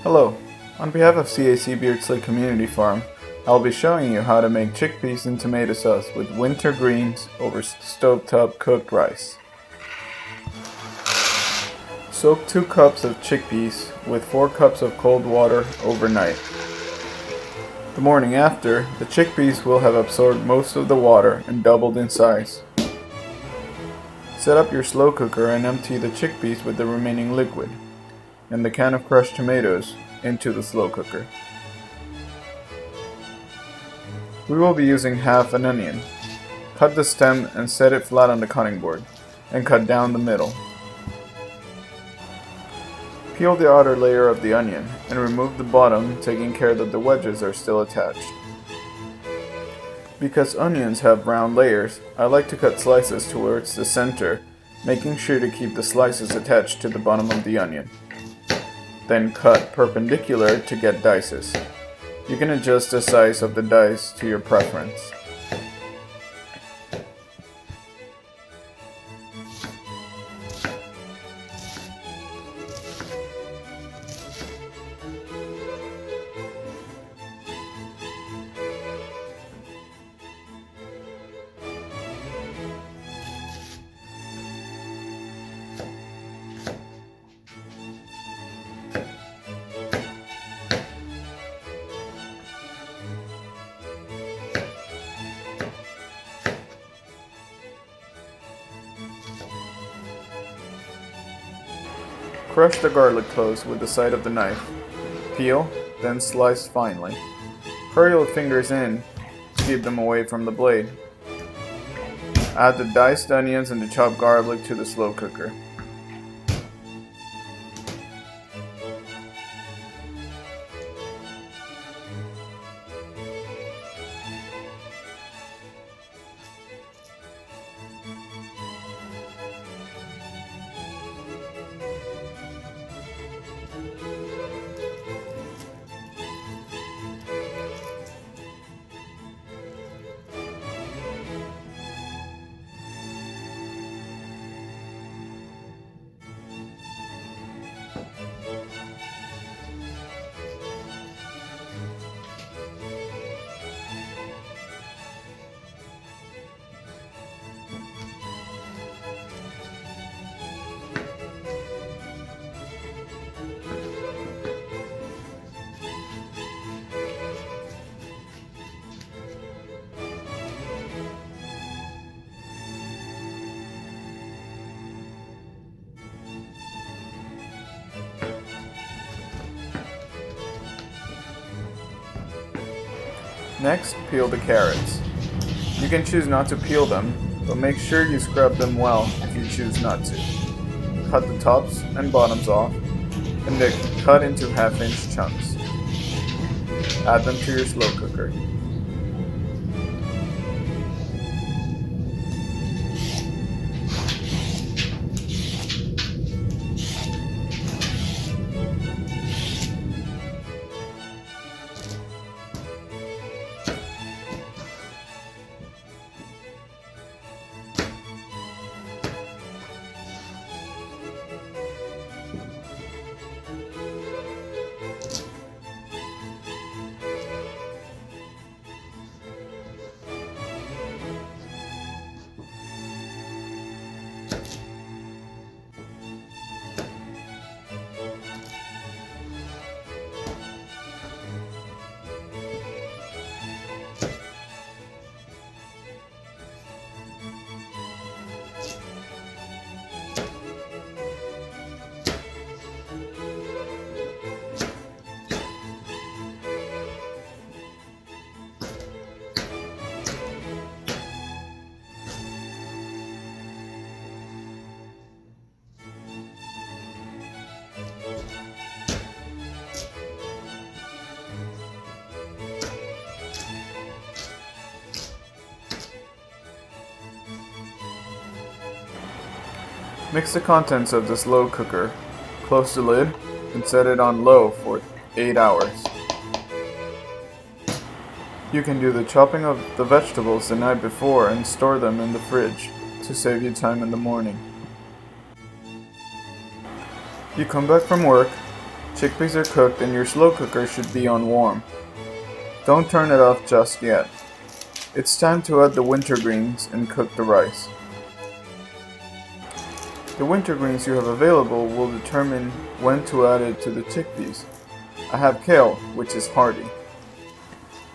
Hello, on behalf of CAC Beardsley Community Farm, I'll be showing you how to make chickpeas and tomato sauce with winter greens over stovetop cooked rice. Soak 2 cups of chickpeas with 4 cups of cold water overnight. The morning after, the chickpeas will have absorbed most of the water and doubled in size. Set up your slow cooker and empty the chickpeas with the remaining liquid and the can of crushed tomatoes into the slow cooker. We will be using half an onion. Cut the stem and set it flat on the cutting board, and cut down the middle. Peel the outer layer of the onion and remove the bottom, taking care that the wedges are still attached. Because onions have round layers, I like to cut slices towards the center, making sure to keep the slices attached to the bottom of the onion. Then cut perpendicular to get dices. You can adjust the size of the dice to your preference. Crush the garlic cloves with the side of the knife. Peel, then slice finely. Hurry your fingers in to keep them away from the blade. Add the diced onions and the chopped garlic to the slow cooker. Next, peel the carrots. You can choose not to peel them, but make sure you scrub them well if you choose not to. Cut the tops and bottoms off, and then cut into half-inch chunks. Add them to your slow cooker. Mix the contents of the slow cooker, close the lid, and set it on low for 8 hours. You can do the chopping of the vegetables the night before and store them in the fridge to save you time in the morning. You come back from work, Chickpeas are cooked and your slow cooker should be on warm. Don't turn it off just yet. It's time to add the wintergreens and cook the rice. The wintergreens you have available will determine when to add it to the chickpeas. I have kale, which is hardy.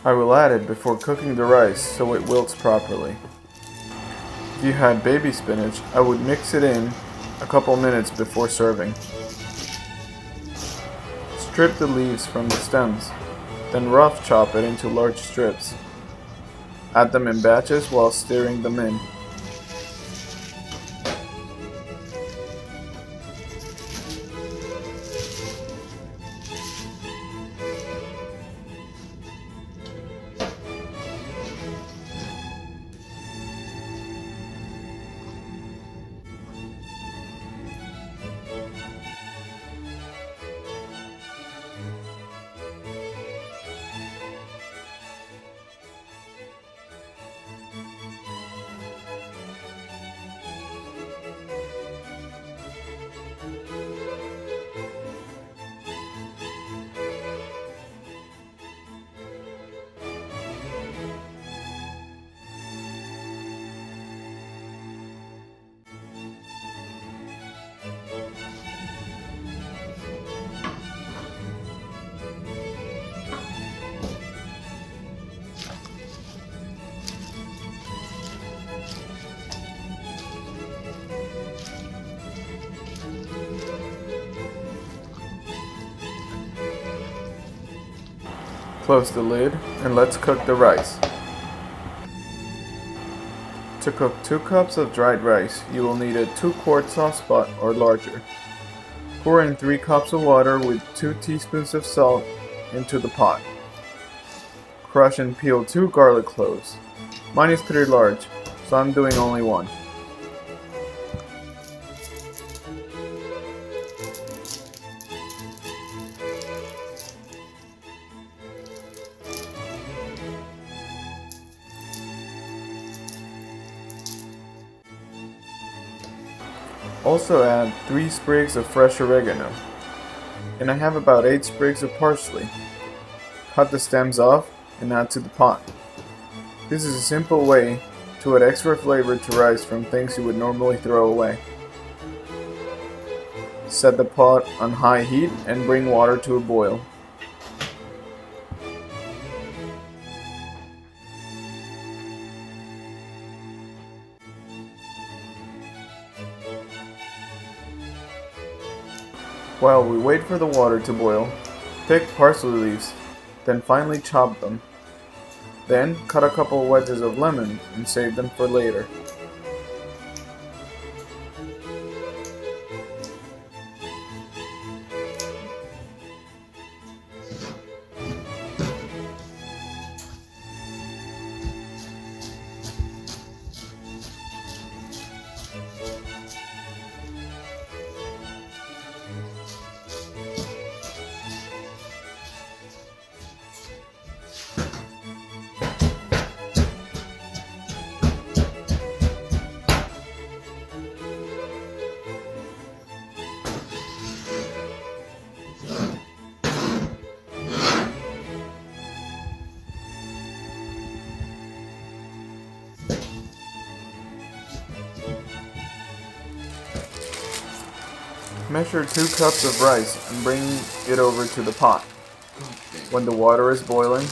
I will add it before cooking the rice so it wilts properly. If you had baby spinach, I would mix it in a couple minutes before serving. Strip the leaves from the stems, then rough chop it into large strips. Add them in batches while stirring them in. Close the lid and let's cook the rice. To cook 2 cups of dried rice, you will need a 2-quart saucepot or larger. Pour in 3 cups of water with 2 teaspoons of salt into the pot. Crush and peel 2 garlic cloves. Mine is 3 large, so I'm doing only 1. Also add 3 sprigs of fresh oregano, and I have about 8 sprigs of parsley. Cut the stems off and add to the pot. This is a simple way to add extra flavor to rice from things you would normally throw away. Set the pot on high heat and bring water to a boil. While we wait for the water to boil, pick parsley leaves, then finely chop them. Then cut a couple wedges of lemon and save them for later. Measure 2 cups of rice and bring it over to the pot. When the water is boiling,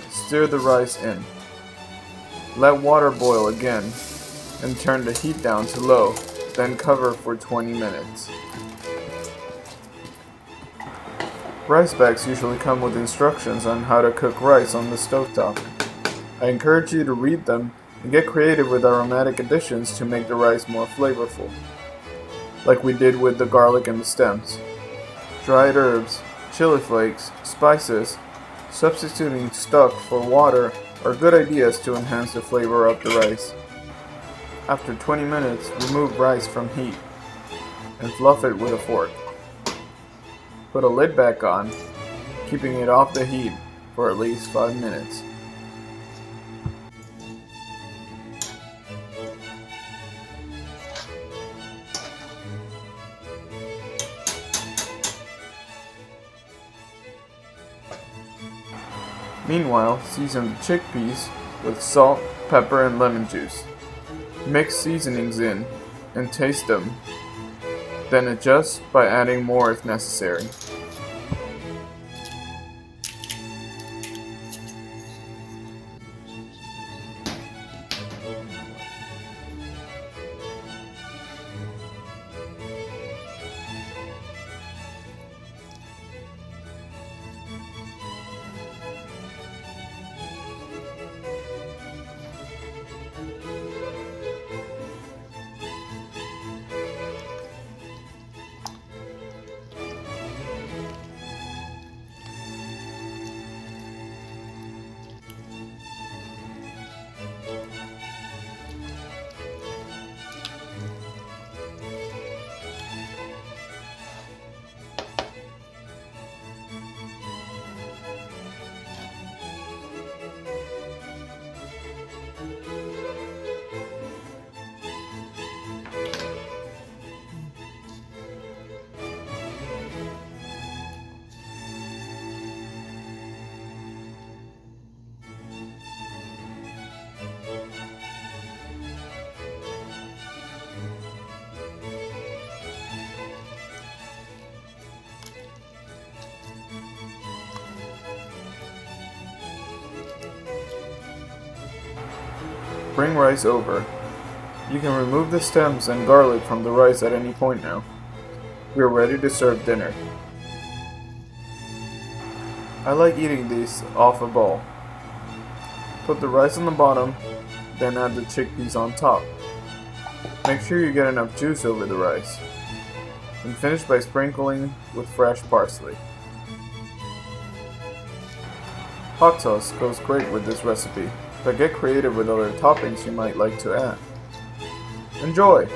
stir the rice in. Let water boil again and turn the heat down to low, then cover for 20 minutes. Rice bags usually come with instructions on how to cook rice on the stovetop. I encourage you to read them and get creative with aromatic additions to make the rice more flavorful, like we did with the garlic and the stems. Dried herbs, chili flakes, spices, substituting stock for water are good ideas to enhance the flavor of the rice. After 20 minutes, remove rice from heat and fluff it with a fork. Put a lid back on, keeping it off the heat for at least 5 minutes. Meanwhile, season the chickpeas with salt, pepper, and lemon juice. Mix seasonings in and taste them, then adjust by adding more if necessary. Bring rice over. You can remove the stems and garlic from the rice at any point now. We are ready to serve dinner. I like eating these off a bowl. Put the rice on the bottom, then add the chickpeas on top. Make sure you get enough juice over the rice. And finish by sprinkling with fresh parsley. Hot sauce goes great with this recipe, but get creative with other toppings you might like to add. Enjoy!